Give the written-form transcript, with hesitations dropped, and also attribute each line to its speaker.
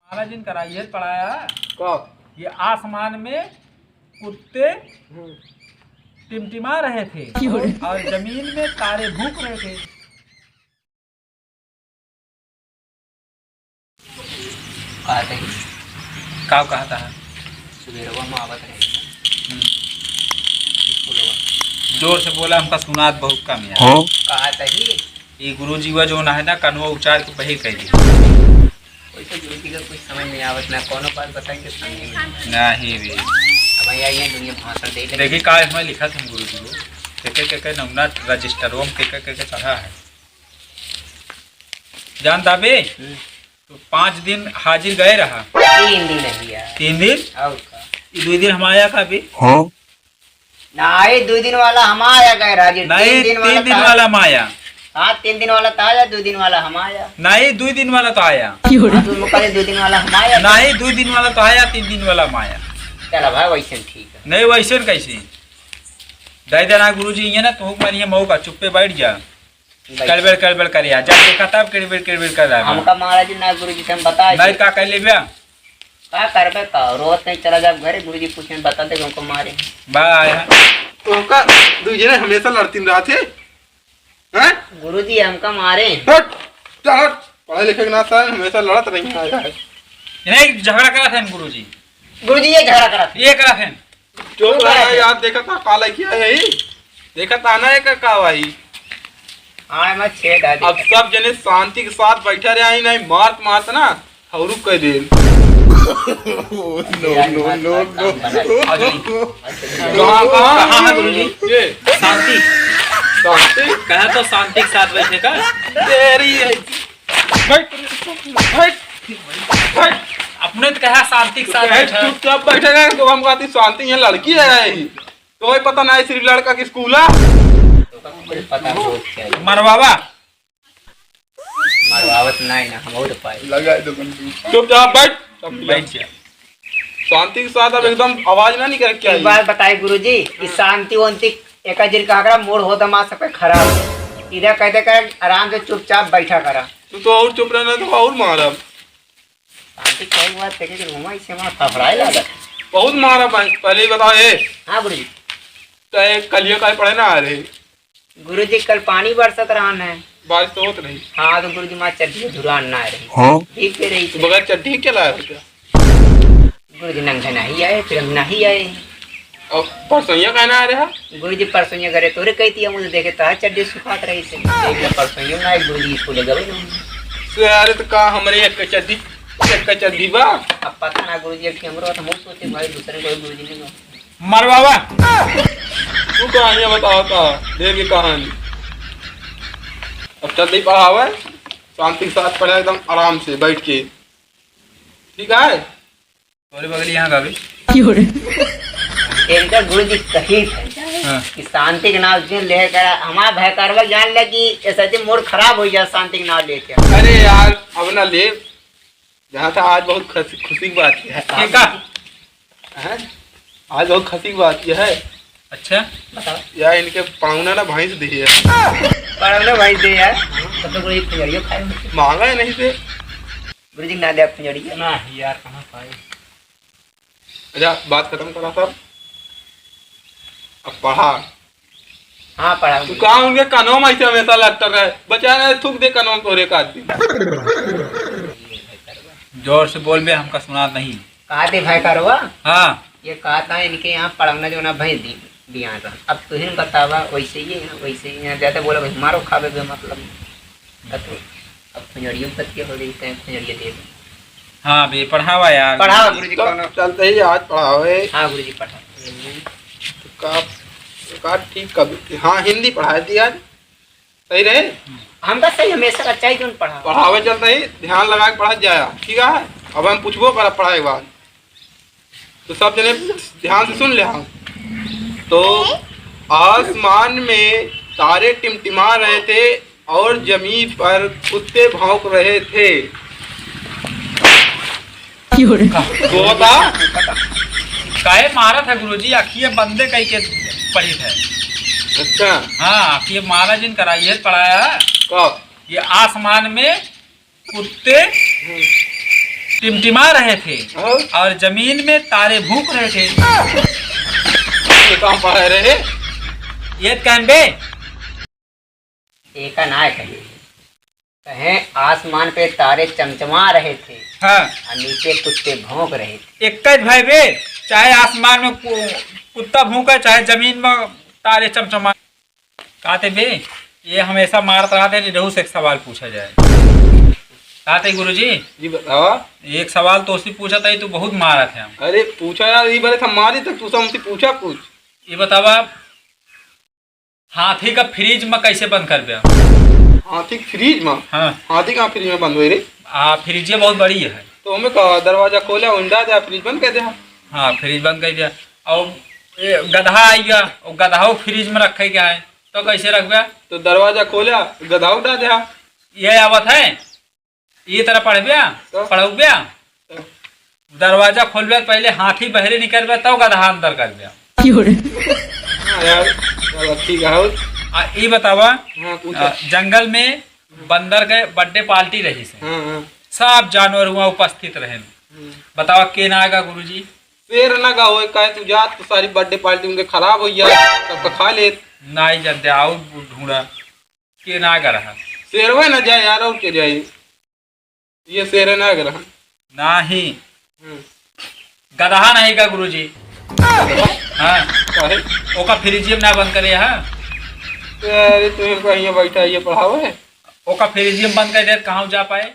Speaker 1: महाराज जिन कराइए पढ़ाया
Speaker 2: कब?
Speaker 1: ये आसमान में कुत्ते टिमटिमा रहे थे और जमीन में तारे भूक रहे थे। का कहता है जोर से बोला, हमका सुनात बहुत कम है।
Speaker 2: कहता ही
Speaker 1: ये गुरु जी जो है ना कन्वा उचार के पही कह दी
Speaker 2: गुरु जी का कुछ समझ नहीं आवत ना कोनो बात बताई के समझ
Speaker 1: नहीं भी
Speaker 2: अब ये दुनिया भाषण दे
Speaker 1: देखिए का इसमें लिखा था गुरु जी को के नमूना रजिस्टरों में के चढ़ा है जान दाबे तो 5 दिन हाजिर गए रहा
Speaker 2: 3 दिन नहीं यार
Speaker 1: 3 दिन
Speaker 2: और का
Speaker 1: 2 दिन हमारा का भी
Speaker 2: ना आए 2 दिन वाला हम आया गए राजी
Speaker 1: नहीं 3 दिन वाला माया।
Speaker 2: हाँ 3 दिन वाला तो आया 2 दिन वाला हम आया
Speaker 1: नहीं 2 दिन वाला तो आया
Speaker 2: तुम कहे 2 दिन वाला हम आया
Speaker 1: नहीं 2 दिन वाला तो आया 3 दिन वाला माया।
Speaker 2: चला भाई वैसे ठीक है
Speaker 1: नहीं वैसे कैसे दे देना गुरु जी ये ना तू मारिए मऊ का चुप्पे बैठ जा कड़बड़ कर जब देखा तब किड़बिड़ कर रहा
Speaker 2: हमका महाराज ना गुरु जी से हम बता
Speaker 1: नहीं का कर ले बया
Speaker 2: का करबे का रोज नहीं चला जा घरे गुरु जी पूछे बताते हमको मारे
Speaker 1: बा आया
Speaker 3: तो हमका दूसरे हमेशा लड़ती रहा थे हैं?
Speaker 2: गुरु जी हमका मारे
Speaker 3: हट, चल हट। पढ़े लिखे के ना सर हमेशा लड़त रही है
Speaker 1: नहीं झगड़ा करा था गुरु जी
Speaker 2: ये झगड़ा करा था
Speaker 1: ये करा थे
Speaker 3: चुप रहा यार देखा था काला किया है ही देखा था ना एक का भाई
Speaker 2: हाँ मैं छेद आ
Speaker 3: अब सब जने शांति के साथ बैठा रहे ही नहीं मारत ना हौरू कह दे
Speaker 1: कहाँ है गुरु जी
Speaker 3: ये
Speaker 1: शांति
Speaker 3: शांति
Speaker 1: कहा तो शांति के साथ बैठे का
Speaker 3: तेरी है बैठ बैठ बैठ
Speaker 1: अपने तो कहा शांति के साथ बैठा
Speaker 3: चुपचाप बैठेगा तो हम कहती शांति यहाँ लड़की है तो ही पता नहीं सिर्फ लड़का की स्कूल है
Speaker 2: पता
Speaker 1: मरवावा
Speaker 2: मरवावत नहीं ना हम और पाए
Speaker 3: लगा दो चुपचाप बैठ
Speaker 1: बैठ जा
Speaker 3: शांति के साथ अब एकदम आवाज ना निकल क्या
Speaker 2: एक बार बताए गुरु जी इस शांति वंती एक जिर का मोड़ हो दमा सब खराब इधर कहते कर आराम से चुपचाप बैठा करा
Speaker 3: तू तो और चुप रहना तो और मारा
Speaker 2: शांति कई बार देखे कि घुमा इसे वहाँ फफड़ाए लगा
Speaker 3: बहुत मारा पहले ही बताओ ये
Speaker 2: हाँ गुरु जी
Speaker 3: तो कलिया का पड़े ना आ रहे
Speaker 2: गुरु जी कल पानी बरसत रहा है
Speaker 3: बारिश तो होत नहीं
Speaker 2: हाँ तो गुरु जी माँ चड्डी धुरान ना आ रही ठीक पे रही
Speaker 3: तो बगैर चड्डी क्या लाया क्या
Speaker 2: गुरु जी नंगे नहीं आए फिर हम नहीं आए
Speaker 3: और परसों ये कहना आ रहा
Speaker 2: गुरु जी परसों ये करे तोरे कहती है मुझे देखे तो चड्डी सुखात रही से एक परसों ये ना गुरु जी स्कूल गए
Speaker 3: अरे तो का हमारे एक चड्डी बा
Speaker 2: अब पता ना गुरु जी कि हमरो हम सोचे भाई दूसरे कोई गुरु जी नहीं
Speaker 1: मरवावा
Speaker 3: तू कहानियां बताओ का देव की कहानी अब चल पढ़ावा शांति के साथ पढ़े एकदम आराम से बैठ के ठीक है
Speaker 1: तोरे बगल यहाँ का भी
Speaker 2: इनका गुरु जी कही
Speaker 1: हाँ।
Speaker 2: कि शांति के नाम जिन लेकर हमारा भय करवा जान ले कि ऐसा मूड खराब हो जाए शांति के नाम लेके
Speaker 3: अरे यार अब ना ले जहाँ था आज बहुत खुशी की बात है आज बहुत खुशी की बात यह है
Speaker 1: अच्छा
Speaker 2: बताओ
Speaker 3: यार इनके पाउना ना भैंस दी है
Speaker 2: पर हमने भाई दे यार तब तो गुरु जी फुजड़ियों खाए
Speaker 3: मांगा है नहीं थे
Speaker 2: गुरु जी ना दे फुजड़ियों
Speaker 1: ना यार कहाँ पाए
Speaker 3: अच्छा बात खत्म करा सब अब पढ़ा
Speaker 2: हाँ पढ़ा
Speaker 3: तू कहाँ उनके कानों में ऐसे हमेशा लगता रहे बचा ना थूक दे कानों तोरे का आदमी
Speaker 1: जोर से बोल बे हमका सुना नहीं
Speaker 2: कहा थे भाई करवा
Speaker 1: हाँ
Speaker 2: ये कहा था इनके यहाँ पढ़ाना जो ना भाई दिया था अब तुझे बतावा वैसे ही है ना वैसे ही है ज्यादा बोला भाई मारो खावे बे मतलब तो अब फुजड़ियों पत्ती हो गई कहीं फुजड़िया दे दो
Speaker 1: हाँ बे पढ़ावा यार
Speaker 2: पढ़ाओ गुरु जी कौन
Speaker 3: चलते ही आज पढ़ावे
Speaker 2: हाँ गुरु जी पढ़ा
Speaker 3: का ठीक कभी हाँ हिंदी पढ़ाई थी आज सही रहे
Speaker 2: हम तो सही हमेशा अच्छा ही क्यों पढ़ा
Speaker 3: पढ़ावे चलते ही ध्यान लगा के पढ़ा जाया ठीक है अब हम पूछबो कर पढ़ाई के बाद तो सब जने ध्यान से सुन ले हम तो आसमान में तारे टिमटिमा रहे थे और जमीन पर कुत्ते भौंक रहे थे वो बता
Speaker 1: काहे मारा था गुरुजी आखिए बंदे कहीं के पढ़ी थे
Speaker 3: अच्छा
Speaker 1: हाँ आखिए महाराज जिन कराइए पढ़ाया
Speaker 3: कब
Speaker 1: ये आसमान में कुत्ते टिमटिमा रहे थे
Speaker 3: और
Speaker 1: और जमीन में तारे भूक रहे थे।
Speaker 3: ये कहाँ पढ़ा रहे?
Speaker 1: ये कहन बे
Speaker 2: एक ना है कहे कहें आसमान पे तारे चमचमा रहे थे
Speaker 1: हाँ
Speaker 2: और नीचे कुत्ते भौंक रहे थे।
Speaker 1: एक भाई बे, चाहे आसमान में कुत्ता भूका चाहे जमीन में तारे चमचमा। कहते बे ये हमेशा मारता रहते नहीं, रहू से एक सवाल पूछा जाए। कहते गुरुजी
Speaker 3: जी बतावा।
Speaker 1: एक सवाल तो उसी पूछा था, तू बहुत मारा थे हम।
Speaker 3: अरे पूछा यार, ये बोले था मारी तक तू हमसे पूछा कुछ।
Speaker 1: ये बतावा हाथी का फ्रिज में कैसे बंद कर दिया?
Speaker 3: हाथी फ्रीज में?
Speaker 1: हाँ
Speaker 3: हाथी कहाँ फ्रीज में बंद हुई रे?
Speaker 1: फ्रिज बहुत बड़ी है।
Speaker 3: तो हमें कहा दरवाजा खोला अंडा दिया फ्रीज बंद कर दिया।
Speaker 1: हाँ फ्रिज बंद कर दिया। और ये गधा आई गया और गधा फ्रिज में रखे गया है, तो कैसे रख गया?
Speaker 3: तो दरवाजा खोला गधा उठा दिया।
Speaker 1: ये आवत है ये तरह पढ़ गया
Speaker 3: तो?
Speaker 1: पढ़ गया। दरवाजा खोल गया पहले हाथी बहरे निकल गया तब गधा अंदर कर गया।
Speaker 3: हाँ यार चलो ठीक है।
Speaker 1: ये बतावा
Speaker 3: हाँ पूछा।
Speaker 1: जंगल में बंदर के बर्थडे पार्टी रही से,
Speaker 3: हाँ हाँ
Speaker 1: सब जानवर हुआ उपस्थित रहे। बतावा के ना आएगा गुरुजी?
Speaker 3: शेर ना का हो कहे तू जा तो सारी बर्थडे पार्टी उनके खराब हो गया सबका खा ले।
Speaker 1: ना ही जानते आओ ढूंढा के ना आएगा रहा।
Speaker 3: शेर वह ना जाए यार और के जाए, ये शेर ना आएगा रहा।
Speaker 1: नहीं गधा नहीं का गुरुजी। हाँ
Speaker 3: काहे?
Speaker 1: ओका फ्रिज में ना बंद करे। हाँ
Speaker 3: अरे तुम्हें कहीं बैठा ये पढ़ाओ है।
Speaker 1: ओका फ्रिज में बंद कर दे कहाँ जा पाए?